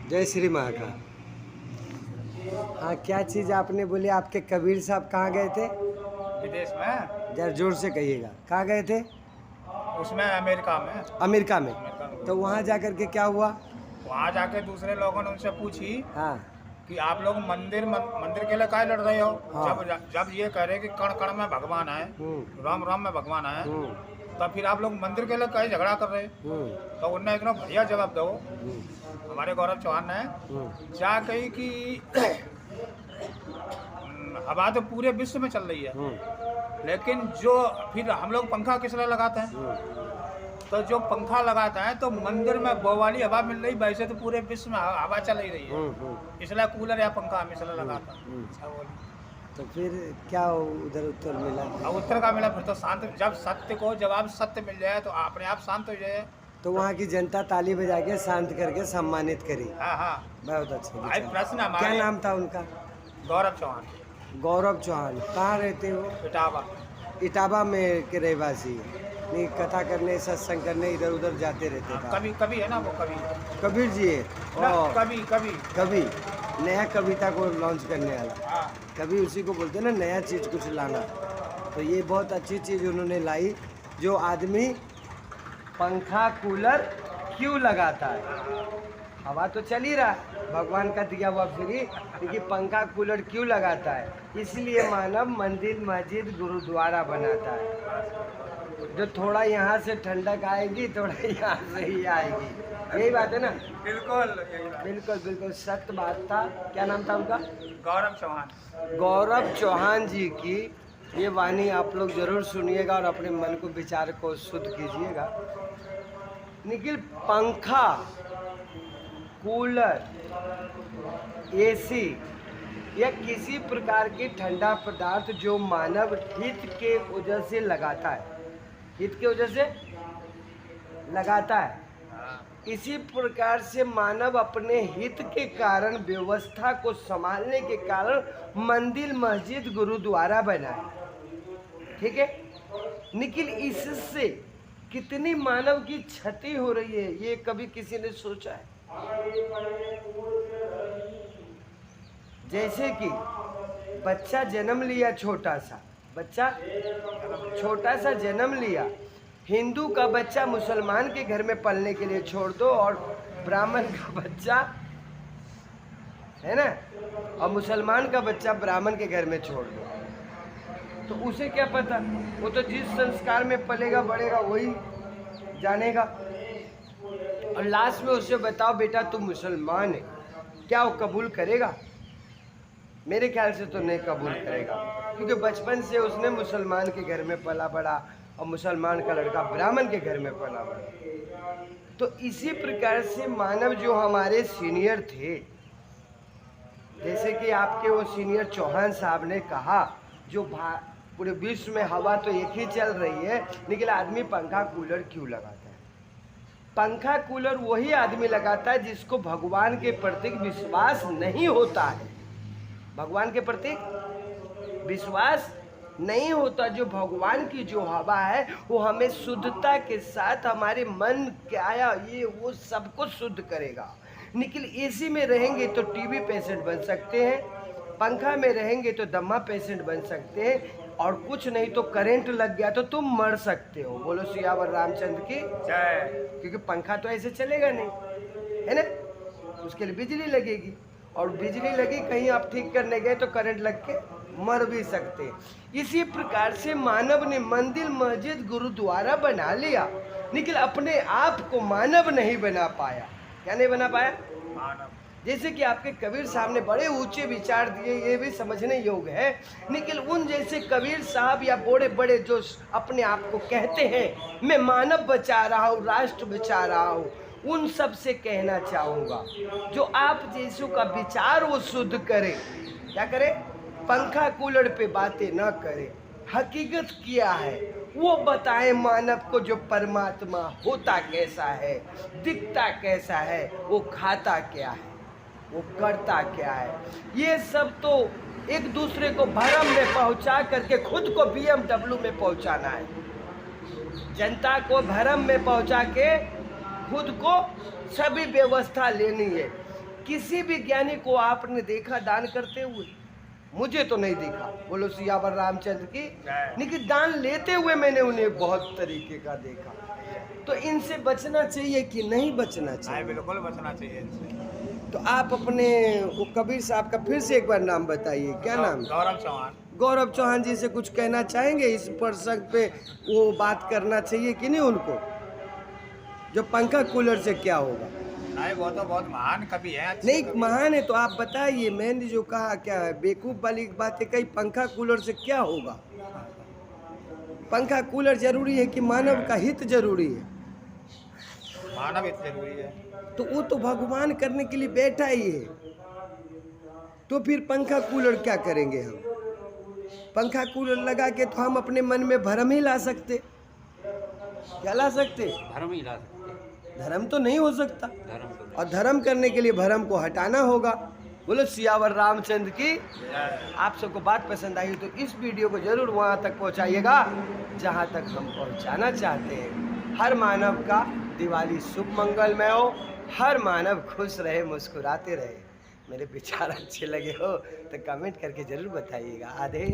जय श्री माँ का। हाँ, क्या चीज़ आपने बोली? आपके कबीर साहब कहाँ गए थे? विदेश में, जरा जोर से कहिएगा। कहाँ गए थे? उसमें अमेरिका में। अमेरिका में। अमेरिका में तो वहाँ जा कर के क्या हुआ? वहाँ जाके दूसरे लोगों ने उनसे पूछी हाँ कि आप लोग मंदिर के लिए काहे लड़ रहे हो। हाँ। जब ये कह रहे कि कण कण में भगवान है, राम राम में भगवान है, तब फिर आप लोग मंदिर के लिए काहे झगड़ा कर रहे। तो उनने इतना बढ़िया जवाब दो, हमारे गौरव चौहान ने क्या कही कि हवा तो पूरे विश्व में चल रही है, लेकिन जो फिर हम लोग पंखा किस लिए लगाते हैं, तो जो पंखा लगाता है तो मंदिर में वो वाली हवा मिल रही, वैसे तो पूरे विश्व में हवा चल ही रही है, इसलिए कूलर या पंखा हम इसलिए लगाता है। अच्छा बोली। तो फिर क्या उधर उत्तर मिला? अब उत्तर का मिला, फिर तो शांत, जब सत्य को जवाब सत्य मिल जाए तो अपने आप शांत हो जाए। तो वहाँ की जनता ताली बजा के शांत करके सम्मानित करी। हाँ हाँ। बहुत अच्छा। भाई प्रश्न क्या हमारे, नाम था उनका? गौरव चौहान। गौरव चौहान। कहाँ रहते वो? इटावा। इटावा में के रहवासी। नहीं, कथा करने सत्संग करने इधर उधर जाते रहते थे। कभी कभी है ना वो, कभी कबीर जी है। कभी कभी कभी नया कविता को लॉन्च करने वाला। हाँ। कभी उसी को बोलते हैं ना, नया चीज़ कुछ लाना। तो ये बहुत अच्छी चीज़ उन्होंने लाई। जो आदमी पंखा कूलर क्यों लगाता है? हवा तो चल ही रहा है, भगवान का दिया हुआ फ्री, लेकिन पंखा कूलर क्यों लगाता है? इसलिए मानव मंदिर मस्जिद गुरुद्वारा बनाता है। जो थोड़ा यहाँ से ठंडक आएगी, थोड़ा यहाँ से ही आएगी। यही बात है ना? बिल्कुल बिल्कुल बिल्कुल सत्य बात था। क्या नाम था उनका? गौरव चौहान। गौरव चौहान जी की ये वाणी आप लोग जरूर सुनिएगा और अपने मन को विचार को शुद्ध कीजिएगा। निखिल, पंखा कूलर एसी या किसी प्रकार की ठंडा पदार्थ जो मानव हित के वजह से लगाता है, हित के वजह से लगाता है, इसी प्रकार से मानव अपने हित के कारण, व्यवस्था को संभालने के कारण मंदिर मस्जिद गुरुद्वारा बनाए। ठीक है निखिल, इससे कितनी मानव की क्षति हो रही है, ये कभी किसी ने सोचा है? जैसे कि बच्चा जन्म लिया, छोटा सा बच्चा, छोटा सा जन्म लिया, हिंदू का बच्चा मुसलमान के घर में पलने के लिए छोड़ दो, और ब्राह्मण का बच्चा है ना, और मुसलमान का बच्चा ब्राह्मण के घर में छोड़ दो, तो उसे क्या पता? वो तो जिस संस्कार में पलेगा बढ़ेगा वही जानेगा। और लास्ट में उसे बताओ बेटा तू मुसलमान है, क्या वो कबूल करेगा? मेरे ख्याल से तो नहीं कबूल करेगा, क्योंकि बचपन से उसने मुसलमान के घर में पला बड़ा और मुसलमान का लड़का ब्राह्मण के घर में पला बड़ा। तो इसी प्रकार से मानव जो हमारे सीनियर थे, जैसे कि आपके वो सीनियर चौहान साहब ने कहा, जो पूरे विश्व में हवा तो एक ही चल रही है, लेकिन आदमी पंखा कूलर क्यों लगाता है? पंखा कूलर वही आदमी लगाता है जिसको भगवान के प्रति विश्वास नहीं होता है। भगवान के प्रति विश्वास नहीं होता। जो भगवान की जो हवा है वो हमें शुद्धता के साथ हमारे मन काया ये वो सबको शुद्ध करेगा। निखिल, एसी में रहेंगे तो टीबी पेशेंट बन सकते हैं, पंखा में रहेंगे तो दमा पेशेंट बन सकते हैं, और कुछ नहीं तो करंट लग गया तो तुम मर सकते हो। बोलो सियावर रामचंद्र की जय। क्योंकि पंखा तो ऐसे चलेगा नहीं, है ना, उसके लिए बिजली लगेगी, और बिजली लगी, कहीं आप ठीक करने गए तो करंट लग के मर भी सकते। इसी प्रकार से मानव ने मंदिर मस्जिद गुरुद्वारा बना लिया, लेकिन अपने आप को मानव नहीं बना पाया। क्या नहीं बना पाया? मानव। जैसे कि आपके कबीर साहब ने बड़े ऊंचे विचार दिए, ये भी समझने योग्य है, लेकिन उन जैसे कबीर साहब या बड़े बड़े जो अपने आप को कहते हैं मैं मानव बचा रहा हूँ, राष्ट्र बचा रहा हूँ, उन सब से कहना चाहूँगा जो आप जैसों का विचार वो शुद्ध करे। क्या करे? पंखा कूलर पे बातें ना करे, हकीकत क्या है वो बताएं मानव को। जो परमात्मा होता कैसा है, दिखता कैसा है, वो खाता क्या है, वो करता क्या है, ये सब तो एक दूसरे को भरम में पहुंचा करके खुद को BMW में पहुंचाना है। जनता को भरम में पहुंचा के खुद को सभी व्यवस्था लेनी है। किसी भी ज्ञानी को आपने देखा दान करते हुए? मुझे तो नहीं देखा। बोलो सियावर रामचंद्र की। लेकिन दान लेते हुए मैंने उन्हें बहुत तरीके का देखा। तो इनसे बचना चाहिए कि नहीं बचना चाहिए? बिल्कुल बचना चाहिए इनसे। तो आप अपने वो कबीर साहब का फिर से एक बार नाम बताइए, क्या नाम? गौरव चौहान। गौरव चौहान जी से कुछ कहना चाहेंगे इस प्रसंग पे? वो बात करना चाहिए कि नहीं उनको, जो पंखा कूलर से क्या होगा? नहीं, वो तो बहुत महान कवि है। नहीं महान है तो आप बताइए। मैंने जो कहा क्या है, बेवकूफ वाली बात है। कहीं पंखा कूलर से क्या होगा? पंखा कूलर जरूरी है कि मानव का हित जरूरी है? मानव हित जरूरी है। तो वो तो भगवान करने के लिए बैठा ही है, तो फिर पंखा कूलर क्या करेंगे हम? पंखा कूलर लगा के तो हम अपने मन में भरम ही ला सकते। क्या ला सकते? धर्म ही ला सकते, धर्म तो नहीं हो सकता, धर्म तो नहीं। और धर्म करने के लिए भरम को हटाना होगा। बोलो सियावर रामचंद्र की। आप सबको बात पसंद आई तो इस वीडियो को जरूर वहाँ तक पहुँचाइएगा जहाँ तक हम पहुँचाना चाहते हैं। हर मानव का दिवाली शुभ मंगलमय हो, हर मानव खुश रहे, मुस्कुराते रहे। मेरे विचार अच्छे लगे हो तो कमेंट करके जरूर बताइएगा। आधे